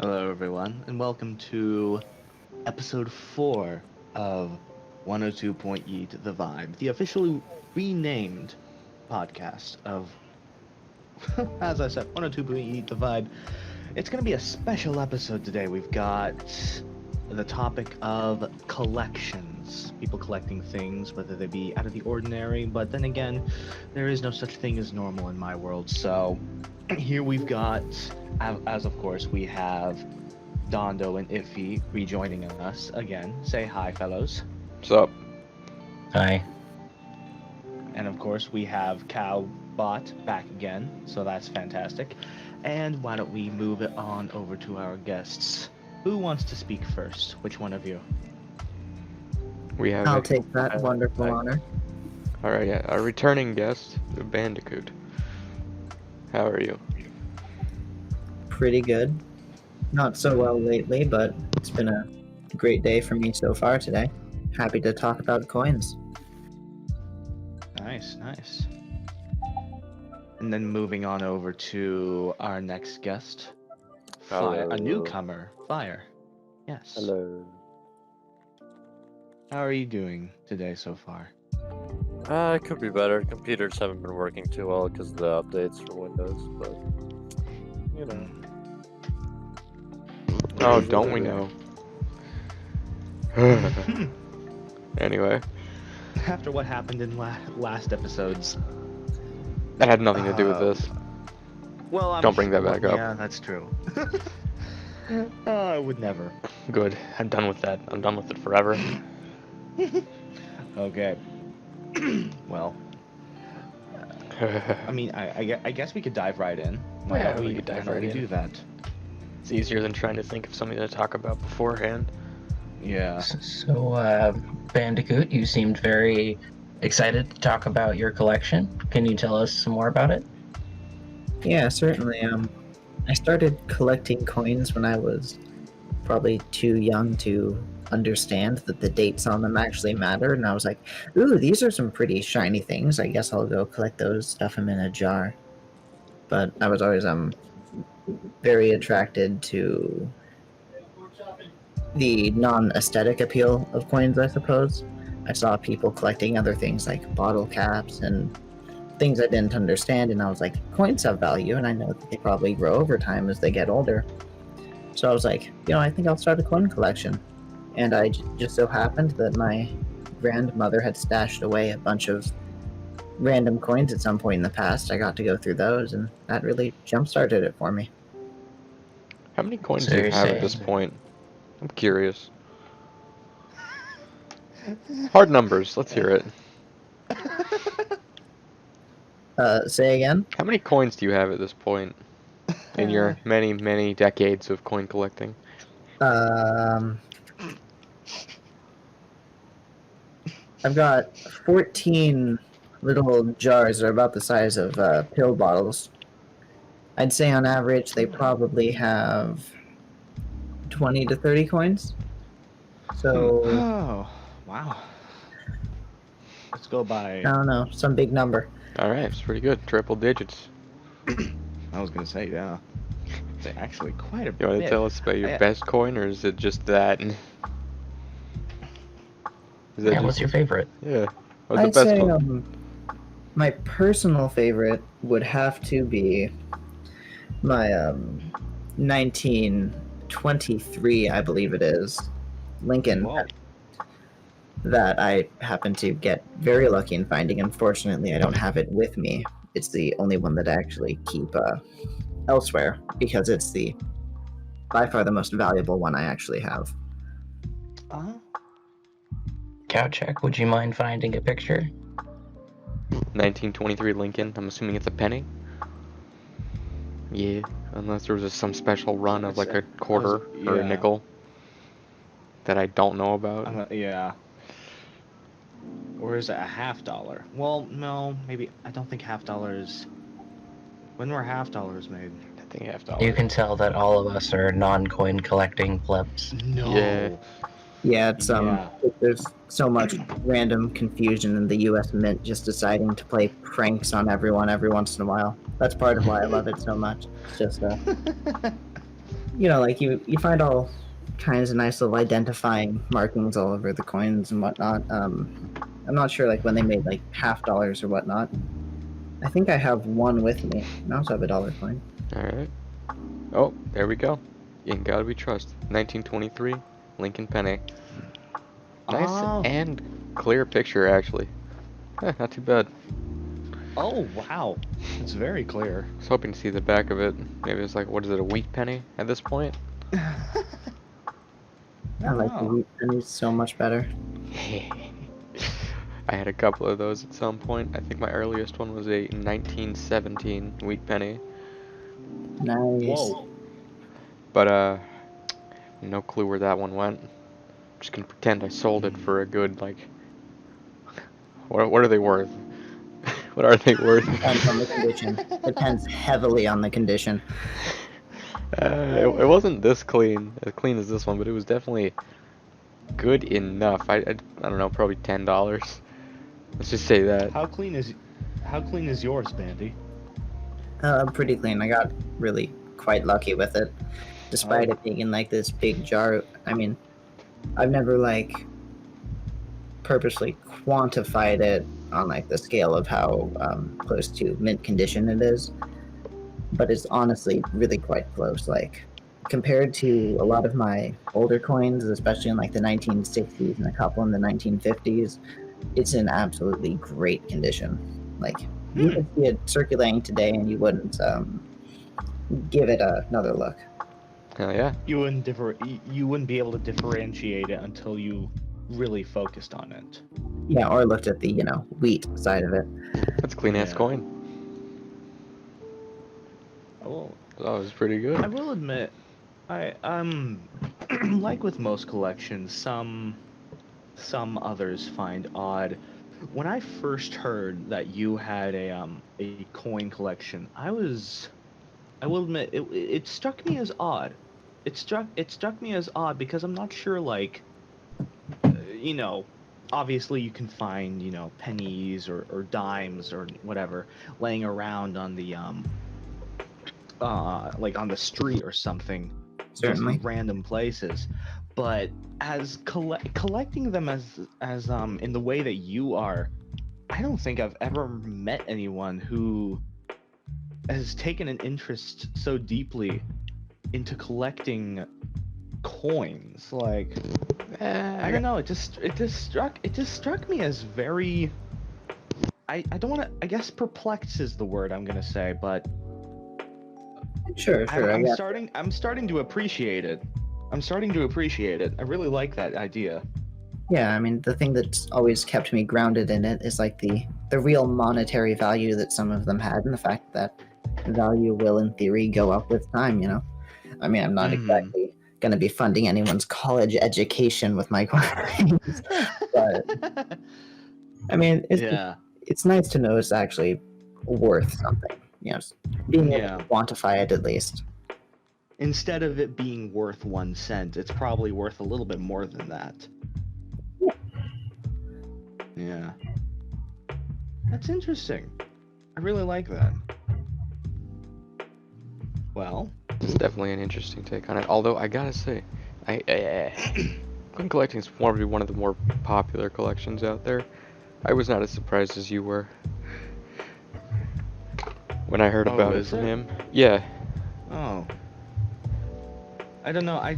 Hello, everyone, and welcome to episode 4 of 102.8 The Vibe, the officially renamed podcast of, as I said, 102.8 The Vibe. It's going to be a special episode today. We've got the topic of collections, people collecting things, whether they be out of the ordinary, but then again, there is no such thing as normal in my world, so here we've got, as of course, we have Dondo and Iffy rejoining us again. Say hi, fellows. What's up? Hi. And of course, we have Cowbot back again, so that's fantastic. And why don't we move it on over to our guests? Who wants to speak first? Which one of you? We have I'll take that wonderful honor. Alright, yeah, our returning guest, the Bandicoot. How are you? Pretty good. Not so well lately, but it's been a great day for me so far today. Happy to talk about coins. Nice, nice. And then moving on over to our next guest, Fire, a Hello. newcomer, Fire. Yes. Hello. How are you doing today so far? It could be better. Computers haven't been working too well because of the updates for Windows, but you know. Oh, don't we know? Anyway, After what happened in last episodes. that had nothing to do with this. Well, Don't bring that back up. Yeah, that's true. I would never. Good. I'm done with that. I'm done with it forever. Okay. Well, I mean, I guess we could dive right in. Why Yeah, don't we could dive why don't right we in. do that? It's easier than trying to think of something to talk about beforehand. Yeah. So, Bandicoot, you seemed very excited to talk about your collection. Can you tell us some more about it? Yeah, certainly. I started collecting coins when I was probably too young to understand that the dates on them actually mattered, and I was like, ooh, these are some pretty shiny things. I guess I'll go collect those, stuff them in a jar. But I was always very attracted to the non-aesthetic appeal of coins, I suppose. I saw people collecting other things like bottle caps and things I didn't understand, and I was like, coins have value, and I know that they probably grow over time as they get older. So I was like, I think I'll start a coin collection. And I just so happened that my grandmother had stashed away a bunch of random coins at some point in the past. I got to go through those, and that really jump-started it for me. How many coins So do you you're have at saying- this point? I'm curious. Hard numbers. Let's hear it. Say again? How many coins do you have at this point in your many, many decades of coin collecting? I've got 14 little jars that are about the size of pill bottles. I'd say on average they probably have 20 to 30 coins. So, Oh, wow. Let's go by. I don't know, some big number. Alright, it's pretty good. Triple digits. I was gonna say, yeah. It's actually quite a You want to bit. tell us about your best coin, or is it just that? Is that Yeah, what's your favorite? Yeah. What's the I'd best say one? my personal favorite would have to be my 1923, I believe it is, Lincoln, Whoa. that I happened to get very lucky in finding. Unfortunately, I don't have it with me. It's the only one that I actually keep elsewhere, because it's by far the most valuable one I actually have. Uh-huh. Cow check, would you mind finding a picture? 1923 Lincoln. I'm assuming it's a penny. Yeah, unless there was some special run of like a quarter or a yeah. nickel that I don't know about. Yeah. Or is it a $50? Well, no, maybe. I don't think $50. When were $50 made? I think $50. You can tell that all of us are non-coin collecting plebs. No. Yeah. Yeah, it's Yeah. there's so much random confusion in the U.S. Mint just deciding to play pranks on everyone every once in a while. That's part of why I love it so much. It's just like you find all kinds of nice little identifying markings all over the coins and whatnot. I'm not sure like when they made like $half or whatnot. I think I have one with me. I also have a dollar coin. Alright. Oh, there we go. In God we trust. 1923, Lincoln Penny. Nice Ah. and clear picture, actually. Not too bad. Oh, wow. It's very clear. I was hoping to see the back of it. Maybe it's like, what is it, a wheat penny at this point? I like the wheat pennies so much better. I had a couple of those at some point. I think my earliest one was a 1917 wheat penny. Nice. Whoa. But, no clue where that one went. Just gonna pretend I sold it for a good, like... What are they worth? What are they worth? Depends on the condition. Depends heavily on the condition. It wasn't this clean, as clean as this one, but it was definitely good enough. I don't know, probably $10. Let's just say that. How clean is yours, Bandy? Pretty clean. I got really quite lucky with it, despite it being in like this big jar. I mean, I've never like purposely quantified it on like the scale of how close to mint condition it is, but it's honestly really quite close. Like compared to a lot of my older coins, especially in like the 1960s and a couple in the 1950s, it's in absolutely great condition. Like you could see it circulating today and you wouldn't give it another look. Hell yeah. You wouldn't be able to differentiate it until you really focused on it. Yeah, or looked at the wheat side of it. That's a clean ass Yeah. coin. Oh, That was pretty I good. will admit, I'm like with most collections, some others find odd. When I first heard that you had a coin collection, I will admit it struck me as odd. It struck me as odd because I'm not sure like obviously you can find pennies or dimes or whatever laying around on the like on the street or something, just Certainly. in random places, but as collecting them as in the way that you are, I don't think I've ever met anyone who has taken an interest so deeply into collecting coins. Like I don't know, it just struck me as very, I don't want to, I guess perplexed is the word I'm gonna say, but Sure. I'm I starting to appreciate it. I really like that idea. Yeah, I mean, the thing that's always kept me grounded in it is like the real monetary value that some of them had, and the fact that value will, in theory, go up with time. I mean, I'm not exactly going to be funding anyone's college education with my coins, but I mean, Yeah. it's nice to know it's actually worth something. Being able to quantify it at least. Instead of it being worth 1 cent, it's probably worth a little bit more than that. Yeah. That's interesting. I really like that. Well, It's definitely an interesting take on it. Although I gotta say, coin collecting is probably one of the more popular collections out there. I was not as surprised as you were when I heard Oh, about it is from it? him. Yeah. oh. I don't know, I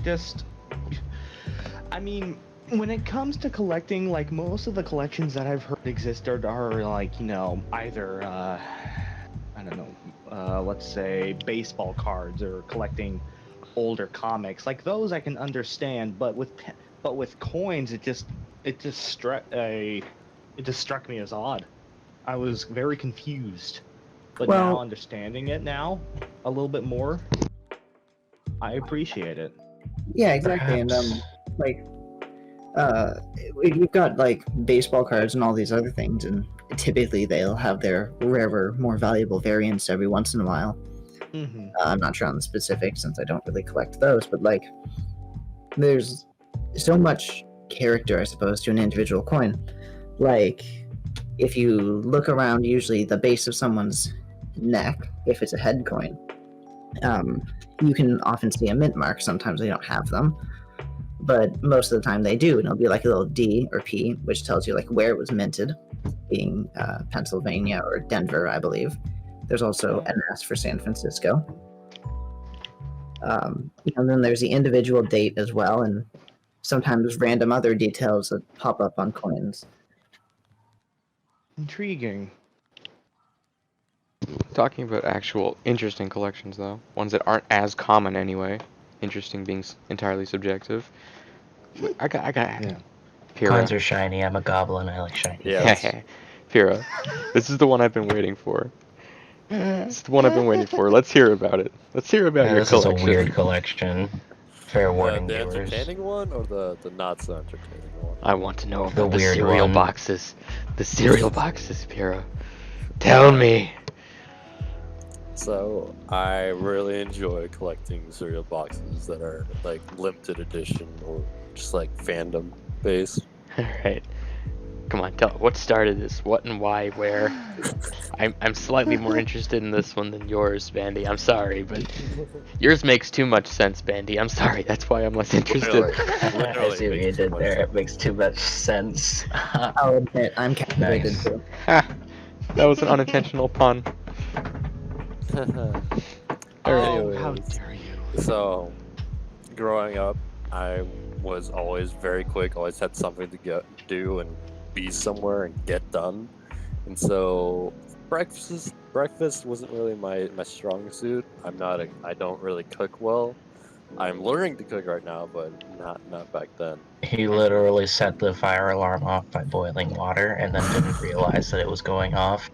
mean, when it comes to collecting, like most of the collections that I've heard exist are like, either I don't know, let's say baseball cards or collecting older comics. Like those I can understand, but with coins, it just struck me as odd. I was very confused, but Well- now understanding it now a little bit more, I appreciate it. Yeah, exactly. And Perhaps. like you've got like baseball cards and all these other things, and typically they'll have their rarer, more valuable variants every once in a while. Mm-hmm. I'm not sure on the specifics since I don't really collect those, but like there's so much character, I suppose, to an individual coin. Like if you look around, usually the base of someone's neck, if it's a head coin, you can often see a mint mark. Sometimes they don't have them, but most of the time they do, and it'll be like a little D or P, which tells you like where it was minted, being Pennsylvania or Denver, I believe. There's also an S for San Francisco. And then there's the individual date as well, and sometimes random other details that pop up on coins. Intriguing. Talking about actual interesting collections, though, ones that aren't as common anyway. Interesting being entirely subjective. I got. Yeah. Pyrrha. Coins are shiny. I'm a goblin. I like shiny. Yeah. Pyrrha. This is the one I've been waiting for. This is the one I've been waiting for. Let's hear about it. Let's hear about your This collection. is a weird collection. Fair warning, The viewers. entertaining one or the not so entertaining one? I want to know The about the weird cereal one. boxes. The cereal boxes, Pyrrha. Tell me. So I really enjoy collecting cereal boxes that are like limited edition or just like fandom based. Alright. Come on, tell what started this, what and why, where. I'm slightly more interested in this one than yours, Bandy. I'm sorry, but yours makes too much sense, Bandy. I'm sorry, that's why I'm less interested. I see what you did there. It makes too much sense. I'll admit, I'm captivated Nice. too. Ha! That was an unintentional pun. Oh, how Anyways, dare you? so growing up, I was always very quick. Always had something to do and be somewhere and get done. And so breakfast wasn't really my strong suit. I don't really cook well. I'm learning to cook right now, but not back then. He literally set the fire alarm off by boiling water and then didn't realize that it was going off.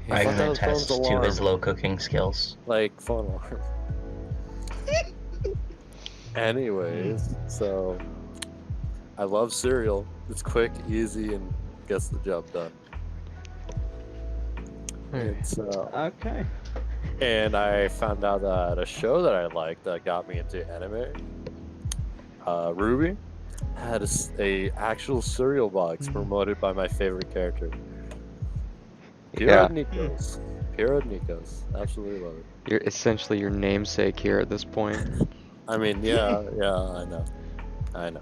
Yeah. I thought can that was attest phone's to his alarm. low cooking skills. Like phone alarm. Anyways, so I love cereal. It's quick, easy, and gets the job done. It's, Okay. and I found out that a show that I liked that got me into anime, Ruby, had a actual cereal box promoted by my favorite character. Yeah. Nikos. Pyrrha Nikos. Absolutely love it. You're essentially your namesake here at this point. I mean, yeah, I know.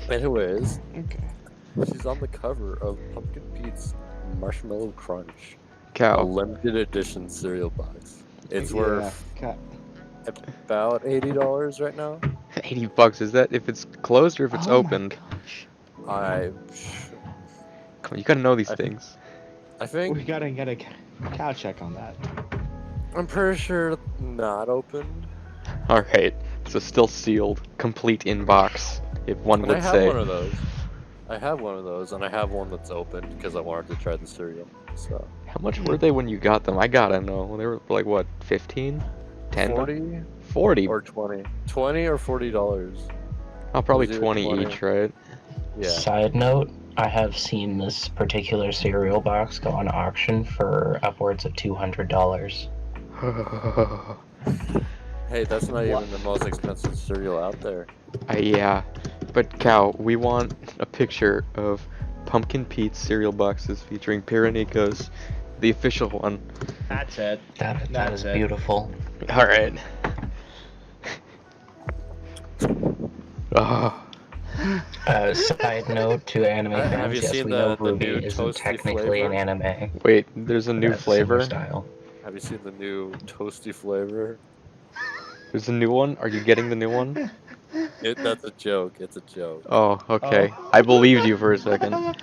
Anyways, Okay. she's on the cover of Pumpkin Pete's Marshmallow Crunch, a Cow. limited edition cereal box. It's Yeah, worth about $80 right now. $80, is that if it's closed or if it's Oh my opened? gosh. Come on, you gotta know these I- things. I think We gotta get a cow check on that. I'm pretty sure not opened. Alright, so still sealed, complete in box, if one And I would have say. one of those. I have one of those, and I have one that's open because I wanted to try the cereal. So How much were they when you got them? I gotta know. They were like what, 15? 10? 40 40? or 20, $20 or $40. Oh, probably was either 20 20. each, right? Yeah. Side note, I have seen this particular cereal box go on auction for upwards of $200. Hey, that's not even the most expensive cereal out there. Yeah, but Cow, we want a picture of Pumpkin Pete's cereal boxes featuring Pyranicos, the official one. That's it. That That's is it. beautiful. Alright. Oh, Side note to anime Have fans, you yes, seen we know the Ruby new isn't toasty technically flavor? an anime. wait, there's a new That's a similar flavor? style. Have you seen the new toasty flavor? There's a new one? Are you getting the new one? That's a joke. It's a joke. Oh, okay. I believed you for a second.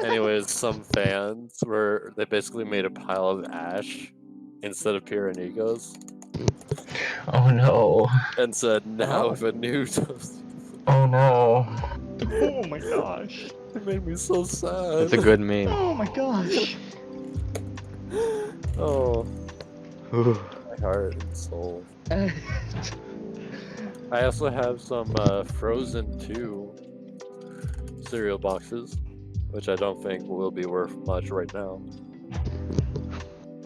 Anyways, some fans they basically made a pile of ash instead of Pyranicos Oh no. and said, now with a new toasty. Oh no. Oh my gosh. It made me so sad. That's a good meme. Oh my gosh. Oh, Ooh. my heart and soul. I also have some Frozen 2 cereal boxes, which I don't think will be worth much right now.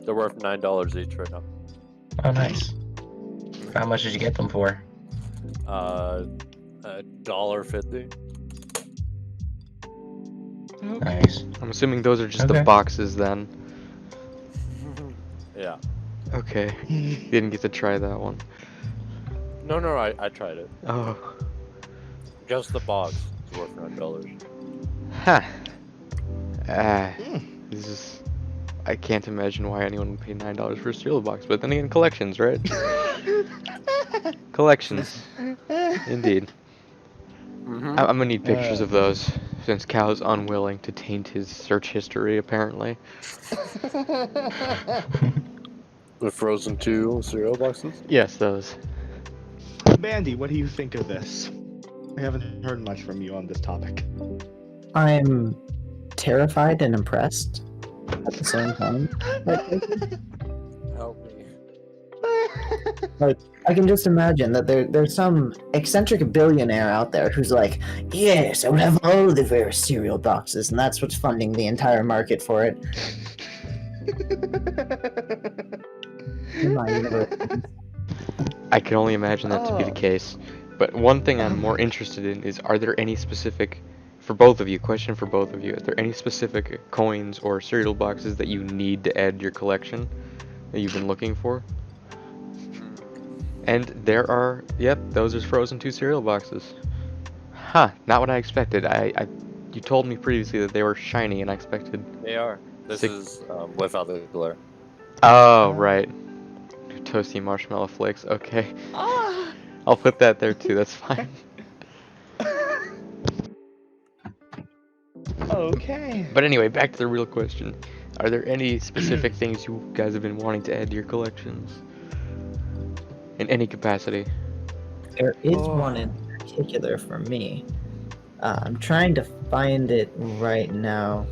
They're worth $9 each right now. Oh nice. How much did you get them for? $1.50. Nice. I'm assuming those are just the Okay. boxes then. Yeah. Okay. Didn't get to try that one. No, I tried it. Oh. Just the box is worth $9. Huh. Hmm. This is... I can't imagine why anyone would pay $9 for a cereal box, but then again, collections, right? Collections. Indeed. Mm-hmm. I'm gonna need pictures of those, since Cal's unwilling to taint his search history, apparently. The Frozen 2 cereal boxes? Yes, those. Bandy, what do you think of this? I haven't heard much from you on this topic. I'm terrified and impressed at the same time. Help me. Like, I can just imagine that there's some eccentric billionaire out there who's like, yes, I would have all the various cereal boxes, and that's what's funding the entire market for it. In my universe. I can only imagine that to be the case. But one thing I'm more interested in is, are there any specific, for both of you, question for both of you, are there any specific coins or cereal boxes that you need to add to your collection that you've been looking for? And there are, yep, those are Frozen 2 cereal boxes. Huh, not what I expected. You told me previously that they were shiny, and I expected... They are. This is without the glare. Oh, right. Toasty marshmallow flakes, okay. I'll put that there too, that's fine. Okay. But anyway, back to the real question. Are there any specific things you guys have been wanting to add to your collections? In any capacity? There is one in particular for me. I'm trying to find it right now.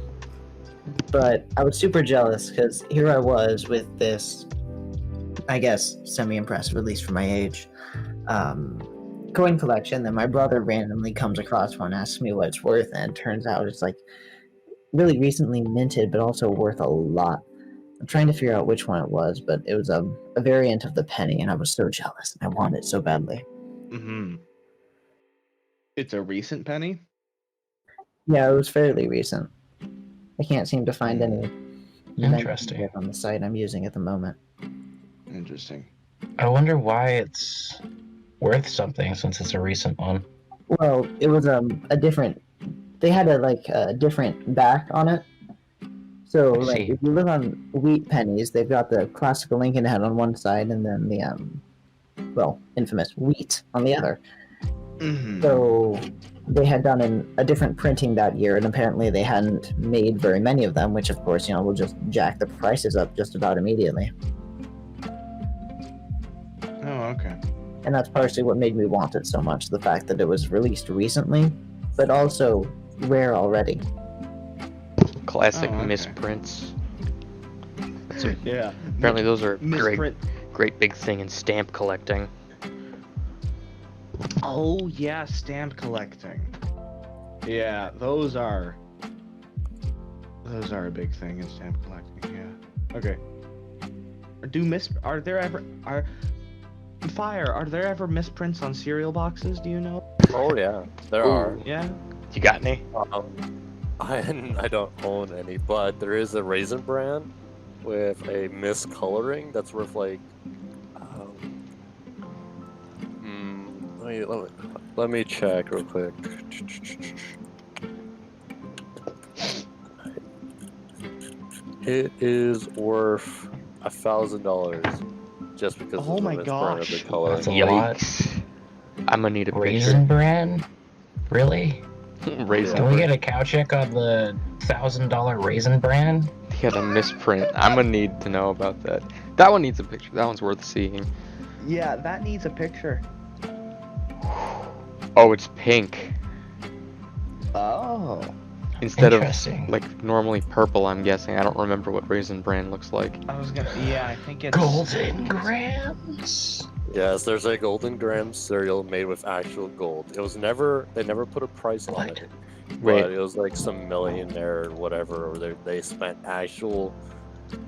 But I was super jealous because here I was with this, I guess, semi-impressive, at least for my age, coin collection. Then my brother randomly comes across one, asks me what it's worth, and it turns out it's like really recently minted, but also worth a lot. I'm trying to figure out which one it was, but it was a variant of the penny, and I was so jealous. I wanted it so badly. Mm-hmm. It's a recent penny? Yeah, it was fairly recent. I can't seem to find any Interesting. on the site I'm using at the moment. Interesting. I wonder why it's worth something since it's a recent one. Well, it was a different. They had a different back on it. So I like, see. if you look on wheat pennies, they've got the classical Lincoln head on one side, and then the infamous wheat on the other. Mm-hmm. So they had done a different printing that year, and apparently they hadn't made very many of them, which of course, will just jack the prices up just about immediately. Oh, okay. And that's partially what made me want it so much, the fact that it was released recently, but also rare already. Classic Oh, okay. misprints. Yeah. Apparently those are Misprint. great big thing in stamp collecting. Oh, yeah, stamp collecting. Yeah, those are a big thing in stamp collecting, yeah. Okay. Are there ever misprints on cereal boxes, do you know? Oh yeah, there Ooh. are. Yeah? You got any? I don't own any, but there is a Raisin Bran with a miscoloring that's worth like. Let me check real quick. It is worth $1,000 just because Oh of the my misprint of gosh. the color. That's a lot. Yikes. I'm gonna need a Raisin Bran? Really? picture. Raisin Can we Bran. get a cow check on the $1,000 Raisin Bran? He had a misprint. I'm gonna need to know about that. That one needs a picture. That one's worth seeing. Yeah, that needs a picture. Oh, it's pink. Oh. Instead of Interesting. like normally purple, I'm guessing. I don't remember what Raisin Bran looks like. I think it's... Golden grams. Yes, there's a Golden Graham cereal made with actual gold. They never put a price on What? it. Wait. But it was like some millionaire or whatever, or they spent actual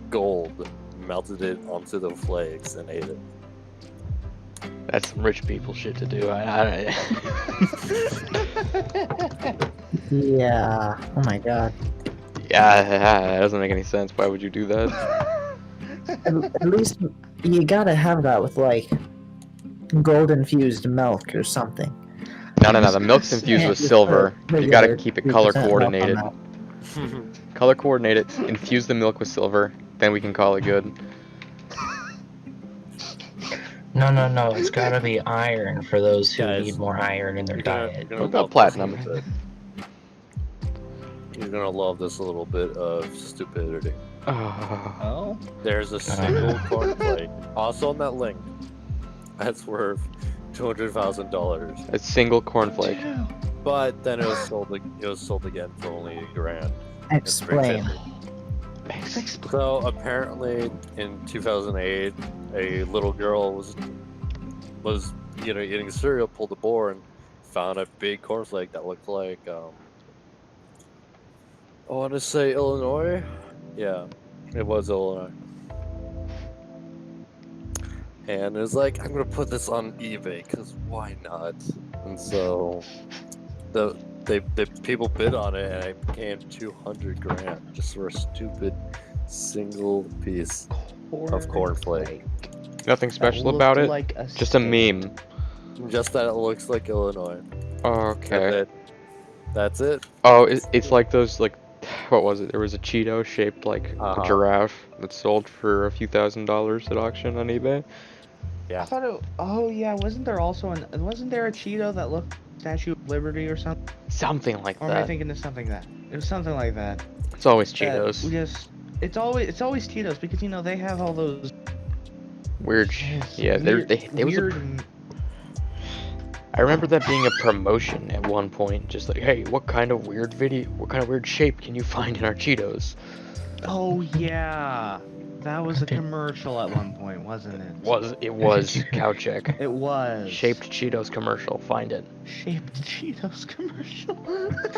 gold, melted it onto the flakes, and ate it. That's some rich people shit to do. Yeah. Oh my god. Yeah, that doesn't make any sense. Why would you do that? At least you gotta have that with like gold infused milk or something. No, the milk's infused with silver. You gotta keep it color coordinated. Color coordinate it, infuse the milk with silver, then we can call it good. No, it's gotta be iron for those who Guys, need more iron in their diet. You're What gonna about platinum? You're gonna love this little bit of stupidity. Oh, Oh. There's a single cornflake, also on that link, that's worth $200,000. a single cornflake. But then it was sold. It was sold again for only $1,000. It's Explain. $350. So apparently, in 2008, a little girl was eating cereal, pulled the board, and found a big cornflake that looked like I want to say Illinois. Yeah, it was Illinois. And it was like, I'm gonna put this on eBay because why not? And so the people bid on it, and I became $200,000 just for a stupid single piece of cornflake. Nothing special about it. Like Just a meme. Just that it looks like Illinois. Okay. That's it. Oh, it's like those what was it? There was a Cheeto shaped like Uh-huh. a giraffe that sold for a few $1,000s at auction on eBay. Yeah. I thought it. Oh yeah, wasn't there a Cheeto that looked like Statue of Liberty or something? Something like Or am I that. thinking of something that? It was something like that. It's always That Cheetos. we just. It's always Cheetos because they have all those. Weird. Yeah, weird, they was a weird. I remember that being a promotion at one point, just like, hey, what kind of weird shape can you find in our Cheetos? Oh yeah, that was a commercial at one point, wasn't it? It was cow check. It was Shaped Cheetos commercial, find it. Shaped Cheetos commercial.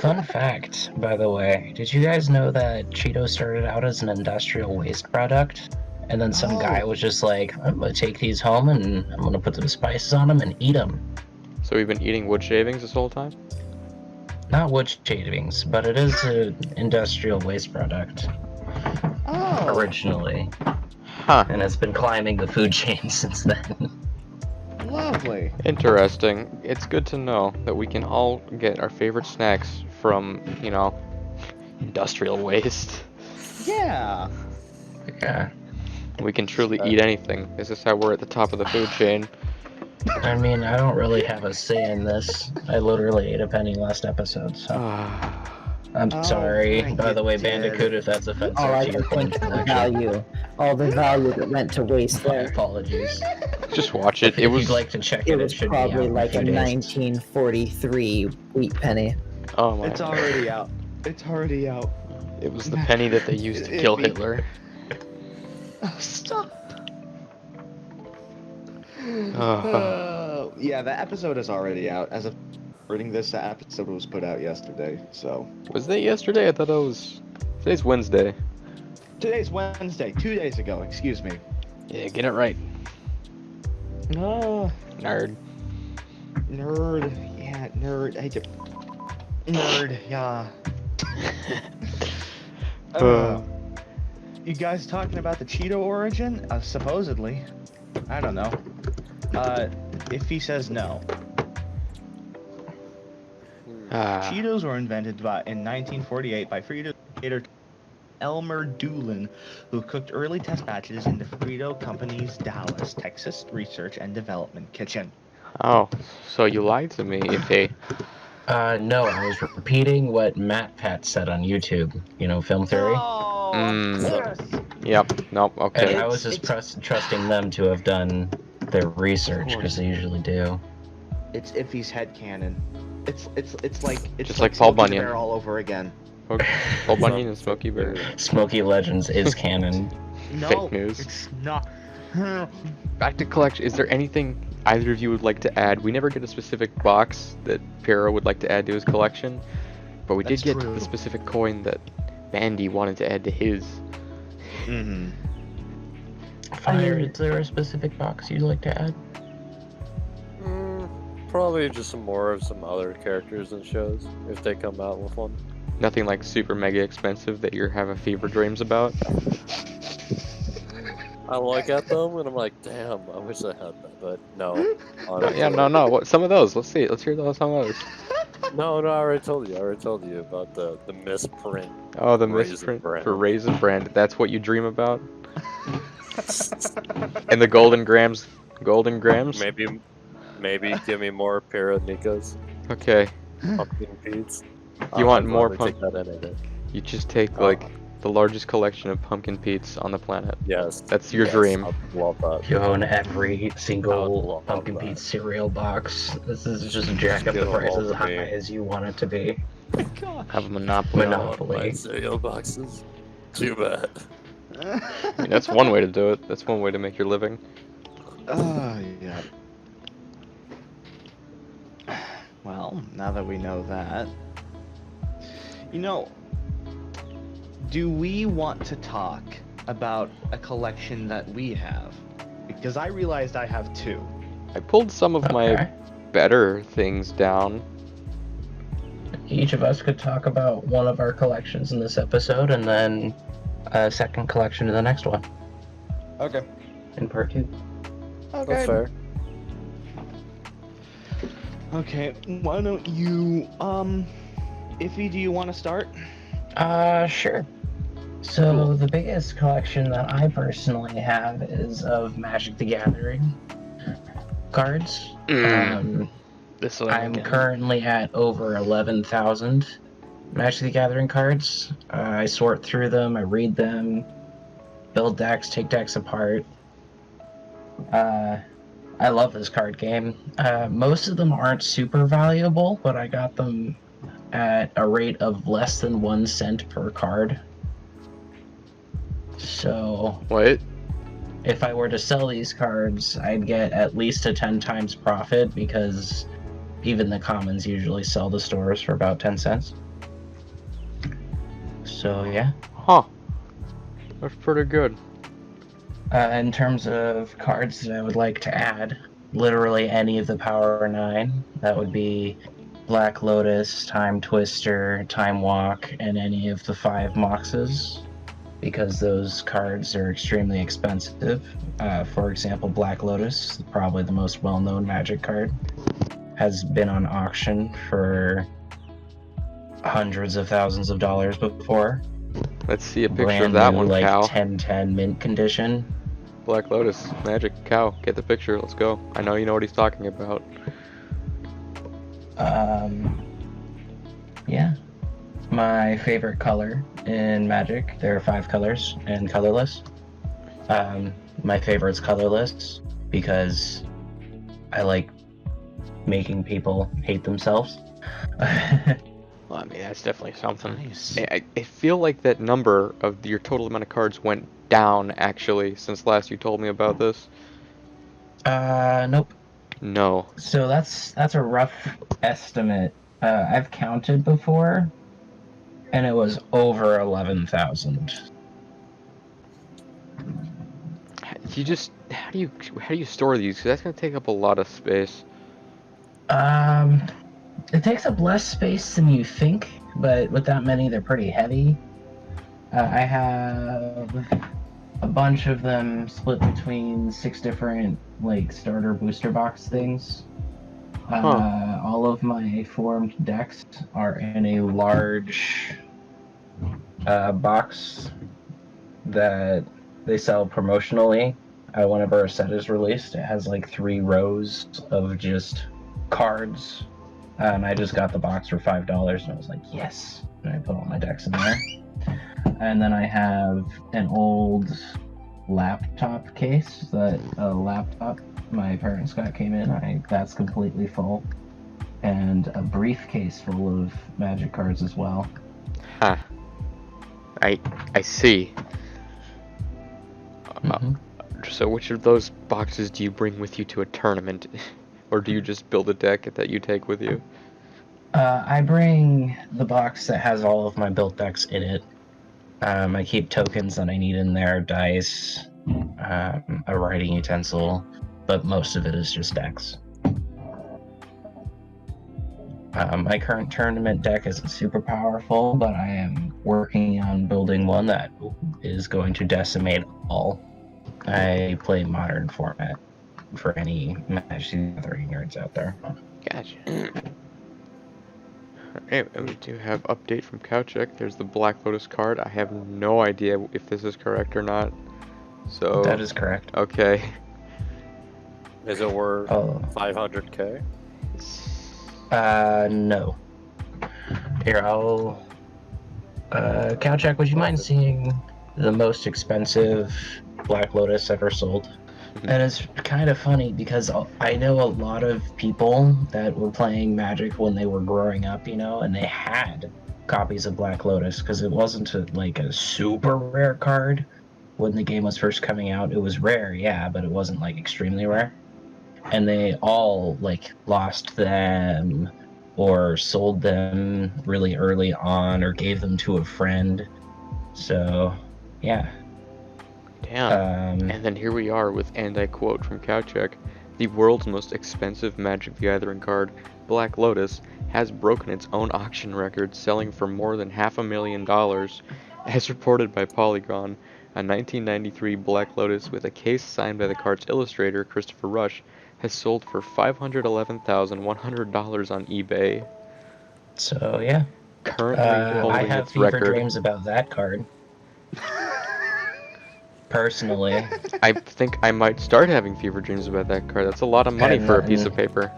Fun fact, by the way, did you guys know that Cheetos started out as an industrial waste product? And then some guy was just like, I'm gonna take these home and I'm gonna put some spices on them and eat them. So we've been eating wood shavings this whole time? Not wood shavings, but it is an industrial waste product Oh. originally, Huh. and it's been climbing the food chain since then. Lovely. Interesting. It's good to know that we can all get our favorite snacks from, industrial waste. Yeah. Yeah. We can truly eat anything. This is how we're at the top of the food chain. I mean, I don't really have a say in this. I literally ate a penny last episode, so I'm Oh, sorry. thank By you, the way, Dad. Bandicoot, if that's offensive All to right, your I think coin the collection. all the value that went to waste My there. apologies. Just watch it. If It was you'd like to check It it, was should be probably out in like a 2 days. 1943 wheat penny. oh my. It's already out. It's already out. It was the penny that they used to kill Hitler. Oh, stop. Oh. Yeah, the episode is already out. As of reading this, the episode was put out yesterday. So Was that yesterday? I thought it was. Today's Wednesday. today's Wednesday. 2 days ago. Excuse me. Yeah, get it right, Oh, nerd. nerd. Yeah, nerd. I hate to. Nerd. Yeah. You guys talking about the Cheeto origin? Supposedly. I don't know. Iffy says no. Ah, Cheetos were invented in 1948 by Frito creator Elmer Doolin, who cooked early test batches in the Frito Company's Dallas, Texas research and development kitchen. oh, so you lied to me, Iffy. No, I was repeating what Matt Pat said on YouTube. You know, Film Theory. Oh, Mm. yes. Yep. Nope. And Okay. I was just trusting them to have done their research because they usually do. It's Iffy's headcanon. It's Just like Paul Smokey the Bunyan. Bear all over again. Paul Bunyan and Smokey Bear. Smokey Legends is canon. No, Fake news. it's not. Back to collection. Is there anything either of you would like to add? We never get a specific box that Piero would like to add to his collection, but we That's did get true. the specific coin that Bandy wanted to add to his. Mm-hmm. Fire, is there a specific box you'd like to add? Probably just some more of some other characters and shows if they come out with one. Nothing like super mega expensive that you have a fever dreams about. I look at them and I'm like, damn, I wish I had that, but no. Honestly, Yeah, no. What? Some of those. Let's see. Let's hear those. Some of those. no, I already told you. I already told you about the misprint. Oh, the Raisin misprint Bran. for Raisin Brand. That's what you dream about. And the Golden Grams. Golden Grams. Maybe give me more Nico's Okay. pumpkin peats. You want I'd more rather take that any day. You just take Oh. like the largest collection of pumpkin peats on the planet. Yes. That's your yes, dream. I'd love that. You own every single love pumpkin that. pizza cereal box. This is just jack up the Skill price all as to high me. as you want it to be. Have a monopoly. on it. Monopoly. My cereal boxes. Too bad. I mean, that's one way to do it. That's one way to make your living. Oh, yeah. Well, now that we know that, do we want to talk about a collection that we have? Because I realized I have two. I pulled some of my Okay. better things down. Each of us could talk about one of our collections in this episode, and then a second collection in the next one, Okay. in part 2. Okay. That's fair. Okay, why don't you, Iffy, do you want to start? Sure. So the biggest collection that I personally have is of Magic the Gathering cards. This one. I'm currently at over 11,000 Magic the Gathering cards. I sort through them, I read them, build decks, take decks apart. I love this card game. Most of them aren't super valuable, but I got them at a rate of less than 1 cent per card. So Wait. if I were to sell these cards, I'd get at least a 10 times profit, because even the commons usually sell to stores for about 10 cents. So yeah. Huh. That's pretty good. In terms of cards that I would like to add, literally any of the Power 9. That would be Black Lotus, Time Twister, Time Walk, and any of the 5 Moxes, because those cards are extremely expensive. For example, Black Lotus, probably the most well-known Magic card, has been on auction for hundreds of thousands of dollars before. Let's see a picture Brand of that new, one, like Cal. 1010 mint condition. Black Lotus, Magic, Cow. Get the picture. Let's go. I know you know what he's talking about. Yeah. My favorite color in Magic, there are 5 colors and colorless. My favorite's colorless because I like making people hate themselves. Well, I mean, that's definitely something. Nice. I feel like that number of your total amount of cards went down, actually, since last you told me about this. Nope. No. So that's a rough estimate. I've counted before, and it was over 11,000. How do you store these? 'Cause that's gonna take up a lot of space. It takes up less space than you think, but with that many, they're pretty heavy. I have a bunch of them split between 6 different, like, starter booster box things. All of my formed decks are in a large box that they sell promotionally. Whenever a set is released, it has like 3 rows of just cards. And I just got the box for $5, and I was like, yes! And I put all my decks in there. And then I have an old laptop case that a laptop my parents got came in. That's completely full. And a briefcase full of Magic cards as well. Huh. I see. So which of those boxes do you bring with you to a tournament? Or do you just build a deck that you take with you? I bring the box that has all of my built decks in it. I keep tokens that I need in there, dice, a writing utensil, but most of it is just decks. My current tournament deck isn't super powerful, but I am working on building one that is going to decimate all I play modern format for any Magic the Gathering nerds out there. Gotcha. Alright, and we do have update from Cowcheck. There's the Black Lotus card. I have no idea if this is correct or not. So That is correct. okay. Is it worth Oh, 500k? no. Here, I'll. Cowcheck, would you mind seeing the most expensive Black Lotus ever sold? And it's kind of funny because I know a lot of people that were playing Magic when they were growing up, and they had copies of Black Lotus because it wasn't like a super rare card when the game was first coming out. It was rare, yeah, but it wasn't like extremely rare. And they all like lost them or sold them really early on or gave them to a friend. So, yeah. Damn. And then here we are with, and I quote from Cowcheck, the world's most expensive Magic the Gathering card, Black Lotus, has broken its own auction record, selling for more than $500,000. As reported by Polygon, a 1993 Black Lotus with a case signed by the card's illustrator, Christopher Rush, has sold for $511,100 on eBay. So, yeah. Currently I holding have its fever record. dreams about that card. Personally. I think I might start having fever dreams about that card. That's a lot of money for a piece of paper.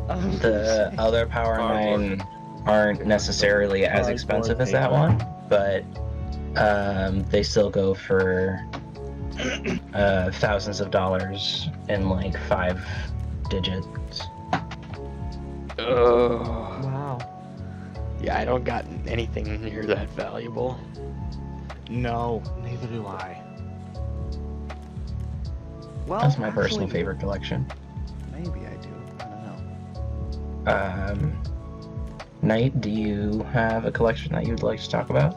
The other Power 9 aren't necessarily as expensive as that one, but they still go for thousands of dollars in like 5 digits. Wow. Yeah, I don't got anything near that valuable. No, neither do I. Well, That's my personal actually, favorite collection. Maybe I do. I don't know. Knight, do you have a collection that you'd like to talk about?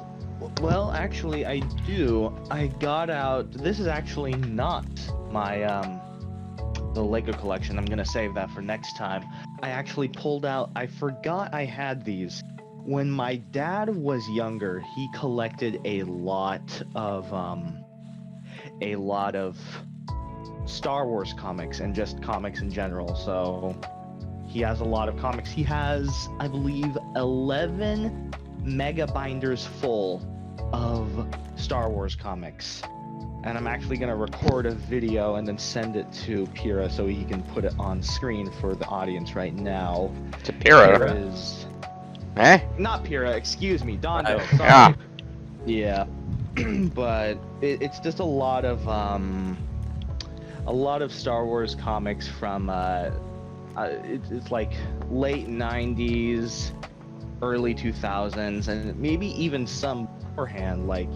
Well, actually, I do. I got out. This is actually not my the Lego collection. I'm gonna save that for next time. I actually pulled out. I forgot I had these. When my dad was younger, he collected a lot of Star Wars comics and just comics in general. So he has a lot of comics. He has, I believe, 11 mega binders full of Star Wars comics. And I'm actually going to record a video and then send it to Pira so he can put it on screen for the audience right now. To Pira? Here is... Eh? Not Pira, excuse me, Dondo. Sorry. Yeah. Yeah. But it's just a lot of Star Wars comics from it's like late 90s, early 2000s, and maybe even some beforehand, like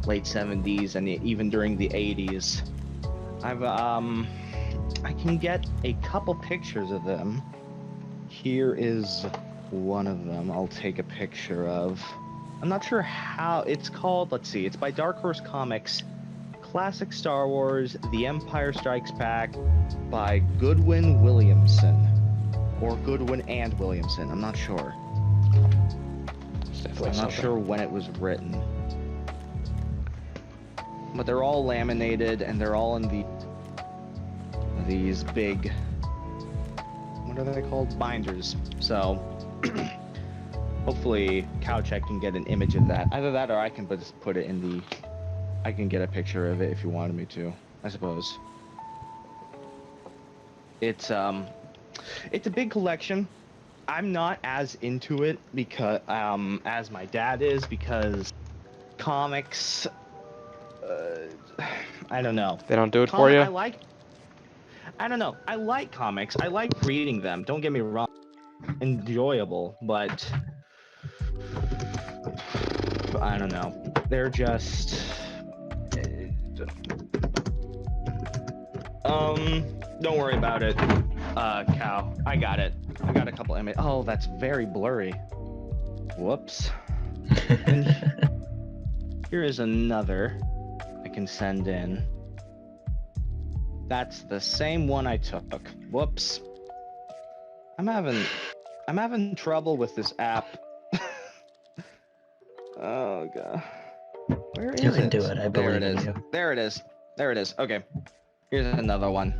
late 70s and even during the 80s. I can get a couple pictures of them. Here is one of them. I'll take a picture of. I'm not sure how it's called. Let's see. It's by Dark Horse Comics. Classic Star Wars, The Empire Strikes Back by Goodwin Williamson. Or Goodwin and Williamson. I'm not sure. I'm not sure when it was written. But they're all laminated and they're all in these big, what are they called? Binders. So hopefully Cowcheck can get an image of that. Either that or I can just put it in the... I can get a picture of it if you wanted me to, I suppose. It's a big collection. I'm not as into it because as my dad is, because comics, I don't know. They don't do it for you? I don't know. I like comics. I like reading them. Don't get me wrong. Enjoyable, but I don't know. They're just don't worry about it, Cow. I got it. I got a couple images. Oh, that's very blurry. Whoops. Here is another I can send in. That's the same one I took. Whoops. I'm having trouble with this app. Oh god. Where is it? You can do it. I believe There it in is. you. There it is. There it is. Okay. Here's another one.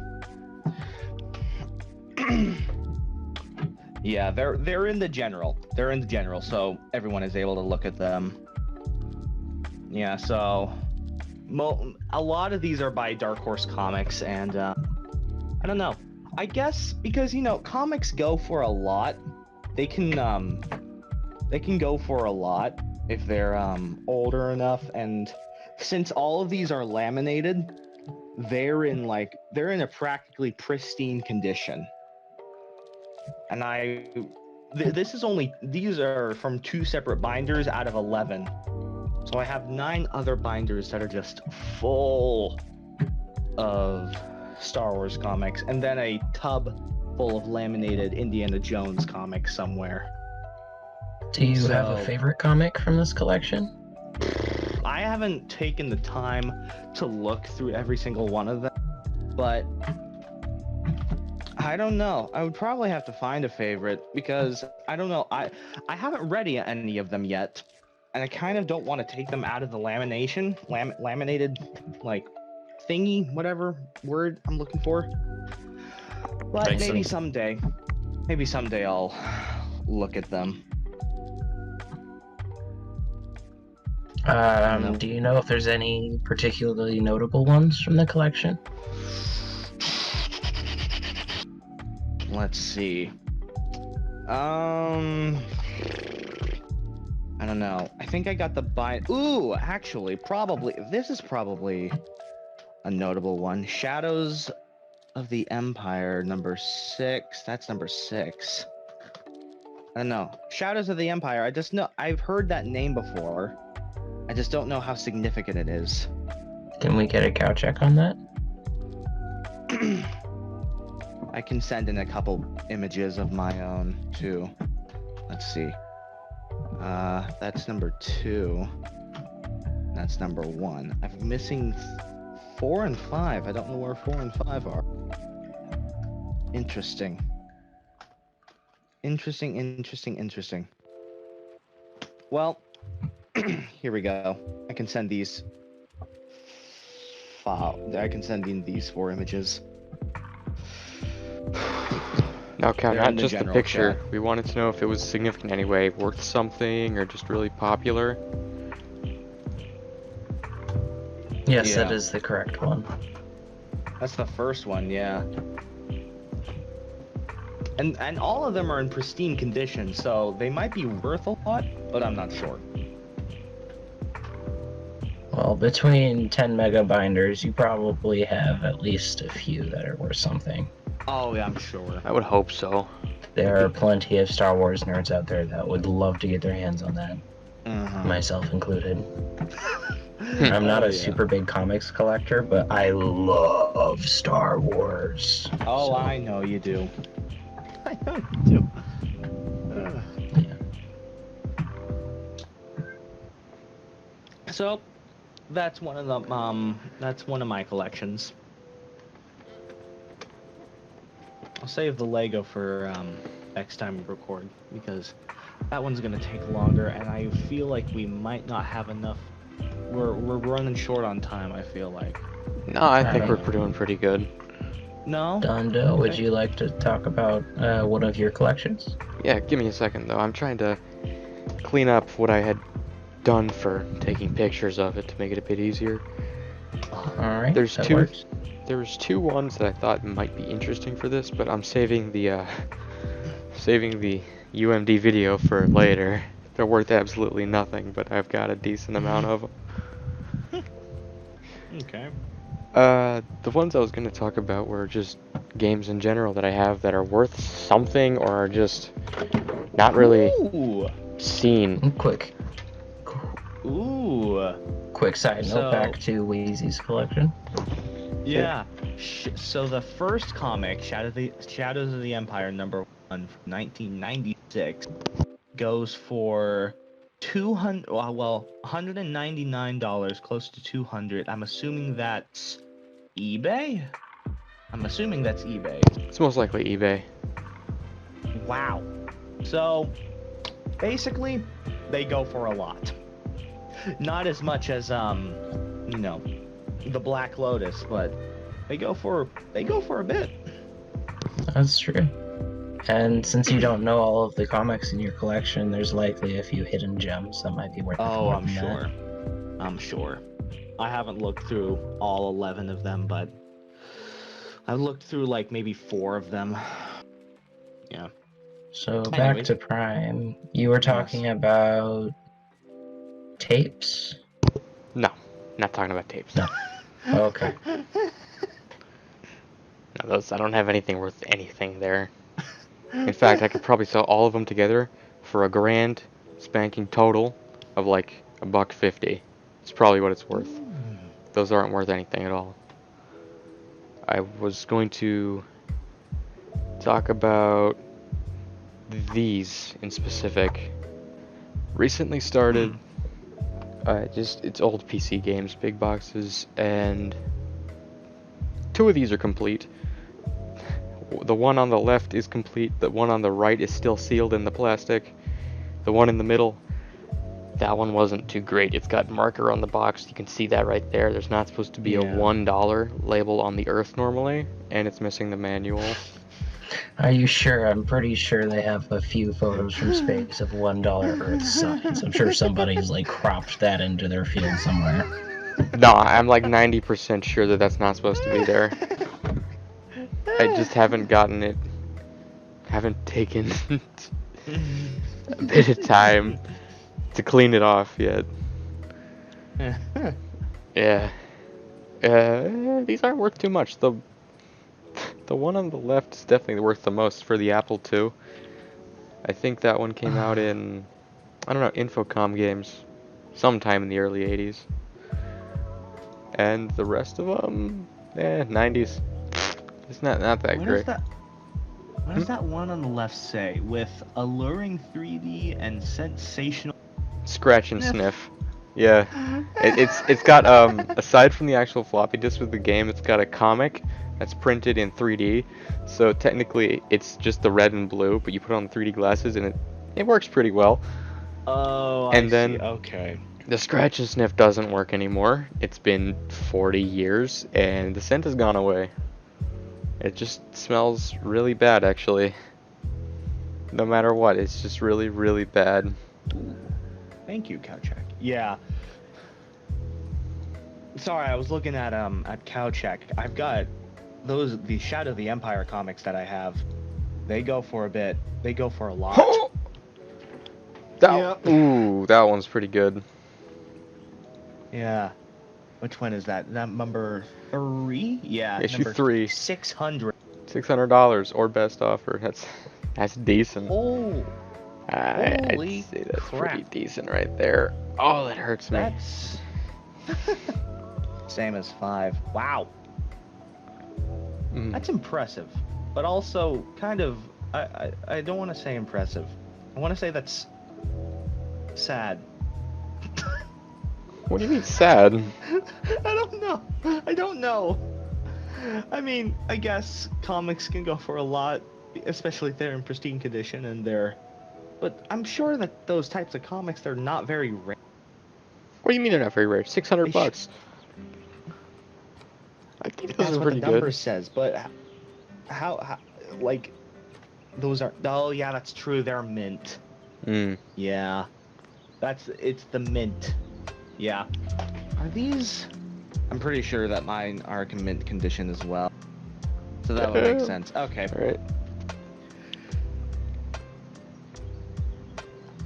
Yeah, they're in the general. They're in the general, so everyone is able to look at them. Yeah, so a lot of these are by Dark Horse Comics, and I don't know. I guess because comics go for a lot. They can go for a lot if they're older enough, and since all of these are laminated, they're in a practically pristine condition. And these are from 2 separate binders out of 11. So I have 9 other binders that are just full of Star Wars comics, and then a tub full of laminated Indiana Jones comics somewhere. Do you have a favorite comic from this collection? I haven't taken the time to look through every single one of them, but I don't know. I would probably have to find a favorite because I don't know. I haven't read any of them yet, and I kind of don't want to take them out of the laminated thingy, whatever word I'm looking for. But Makes maybe sense. someday I'll look at them. Do you know if there's any particularly notable ones from the collection? Let's see. I don't know. I think I got the Ooh, actually, this is probably a notable one. Shadows of the Empire, number 6. That's number 6. I don't know. Shadows of the Empire. I just know I've heard that name before. I just don't know how significant it is. Can we get a cow check on that? I can send in a couple images of my own too. Let's see. That's number 2. That's number 1. I'm missing 4 and 5. I don't know where 4 and 5 are. Interesting. Interesting. Well, here we go. I can send these. I can send in these 4 images. Now, Cal, They're not in the just the general picture. chat. We wanted to know if it was significant anyway, worth something, or just really popular. Yes, Yeah. that is the correct one. That's the first one, yeah. And all of them are in pristine condition, so they might be worth a lot, but I'm not sure. Well, between 10 mega binders, you probably have at least a few that are worth something. Oh, yeah, I'm sure. I would hope so. There are plenty of Star Wars nerds out there that would love to get their hands on that, myself included. I'm not Oh, a yeah. super big comics collector, but I love Star Wars. Oh, So, I know you do. I know you do. yeah. So, that's one of the that's one of my collections. I'll save the Lego for next time we record because that one's gonna take longer, and I feel like we might not have enough. We're running short on time. I feel like. No, I think we're doing pretty good. No. Dondo, would Okay. you like to talk about one of your collections? Yeah, give me a second though. I'm trying to clean up what I had done for taking pictures of it to make it a bit easier. All right, There's that two. works. There was 2 ones that I thought might be interesting for this, but I'm saving the UMD video for later. They're worth absolutely nothing, but I've got a decent amount of them. Okay. The ones I was going to talk about were just games in general that I have that are worth something or are just not really Ooh. seen. Quick side note So- back to Weezee's collection. Yeah. So the first comic, Shadows of the Empire number 1 from 1996, goes for $199, close to $200. I'm assuming that's eBay. It's most likely eBay. Wow. So basically, they go for a lot. Not as much as the Black Lotus, but they go for a bit. That's true. And since you don't know all of the comics in your collection, there's likely a few hidden gems that might be worth Oh, more I'm than sure. I'm sure. I haven't looked through all 11 of them, but I've looked through like maybe 4 of them. Yeah. that. So back Anyways. to Prime. You were talking about tapes? No, not talking about tapes. No. Okay. No, those I don't have anything worth anything there. In fact, I could probably sell all of them together for a grand spanking total of like $1.50. It's probably what it's worth. Those aren't worth anything at all. I was going to talk about these in specific. Recently started, it's old PC games, big boxes, and 2 of these are complete. The one on the left is complete, the one on the right is still sealed in the plastic. The one in the middle, that one wasn't too great. It's got marker on the box, you can see that right there. There's not supposed to be a $1 label on the earth normally, and it's missing the manual. Are you sure? I'm pretty sure they have a few photos from space of $1 Earth signs. I'm sure somebody's like cropped that into their field somewhere. No, I'm like 90% sure that that's not supposed to be there. I just haven't gotten it. Haven't taken a bit of time to clean it off yet. Yeah. These aren't worth too much. The one on the left is definitely worth the most for the Apple II. I think that one came out in, I don't know, Infocom games sometime in the early 80s. And the rest of them, 90s. It's not that great. What does that one on the left say? With alluring 3D and sensational. Scratch and sniff. Yeah. It's got aside from the actual floppy disk with the game, it's got a comic that's printed in 3D. So technically it's just the red and blue, but you put on the 3D glasses and it works pretty well. Oh, and I then see. Okay. The scratch and sniff doesn't work anymore. It's been 40 years and the scent has gone away. It just smells really bad, actually. No matter what, it's just really, really bad. Thank you, Cowcheck. Yeah. Sorry, I was looking at Cowcheck. I've got the Shadow of the Empire comics that I have. They go for a bit. They go for a lot. Ooh, that one's pretty good. Yeah. Which one is that? That number 3? Yeah. Issue number 3. $600. $600 or best offer. That's decent. Oh. I'd Holy say that's crap. pretty decent right there. Oh, that hurts me. That's same as 5. Wow. That's impressive, but also kind of I don't want to say impressive. I want to say that's sad. What do you mean sad? I don't know. I mean, I guess comics can go for a lot, especially if they're in pristine condition and but I'm sure that those types of comics, they're not very rare. What do you mean they're not very rare? $600. I think those That's are what pretty the number good. says, but how like those are? Oh yeah, that's true. They're mint. Yeah, it's the mint. Yeah. Are these? I'm pretty sure that mine are in mint condition as well. So that would make sense. Okay. All right.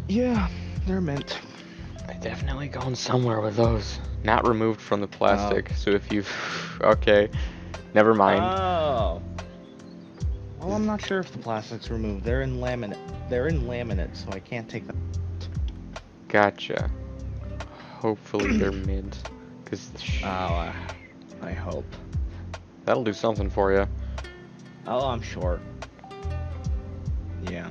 Yeah, they're mint. I'm definitely going somewhere with those. Not removed from the plastic. So if you, okay, never mind. Oh. Well, I'm not sure if the plastic's removed. They're in laminate. They're in laminate, so I can't take them. Gotcha. Hopefully they're mint, cause I hope. that'll do something for you. Oh, I'm sure. Yeah.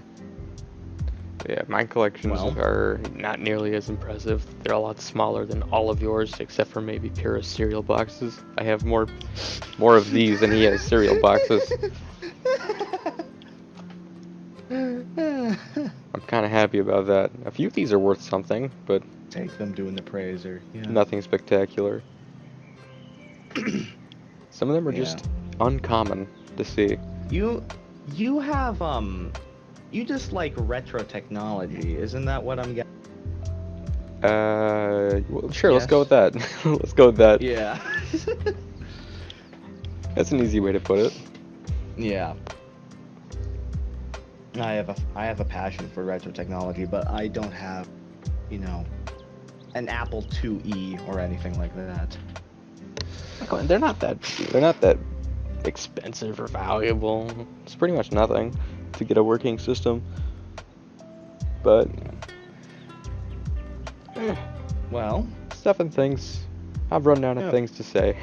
Yeah, my collections Well. are not nearly as impressive. They're a lot smaller than all of yours, except for maybe Pyrrha's cereal boxes. I have more of these than he has cereal boxes. I'm kind of happy about that. A few of these are worth something, but Take them doing the praiser. Yeah. nothing spectacular. Some of them are just uncommon to see. You have you just like retro technology, isn't that what I'm getting? Well, sure, let's Yes. go with that. Let's go with that. Yeah. That's an easy way to put it. Yeah. I have a passion for retro technology, but I don't have, you know, an Apple IIe or anything like that. Come on, they're not that expensive or valuable. It's pretty much nothing to get a working system. But Well, stuff and things. I've run down of Yeah. things to say.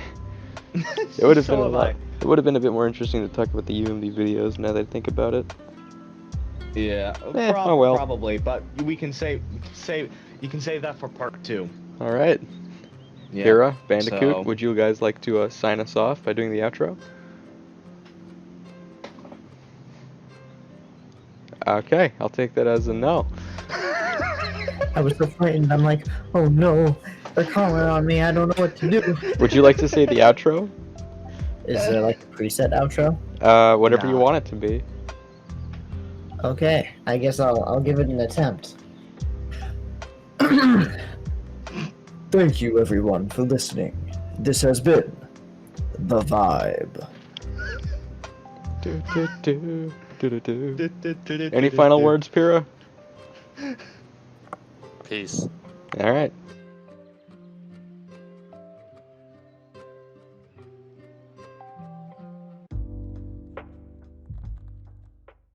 It would have So been a have lot. I. It would have been a bit more interesting to talk about the UMD videos now that I think about it. Yeah, Oh well. probably, but we can save you can save that for part 2. All right. Yeah. Hira, Bandicoot, So- would you guys like to sign us off by doing the outro? Okay, I'll take that as a no. I was so frightened. I'm like, oh no, they're calling on me. I don't know what to do. Would you like to say the outro? Is there like a preset outro? Whatever you Nah. want it to be. Okay, I guess I'll give it an attempt. Thank you everyone for listening. This has been The Vibe. Any final words, Pyrrha? Peace. All right.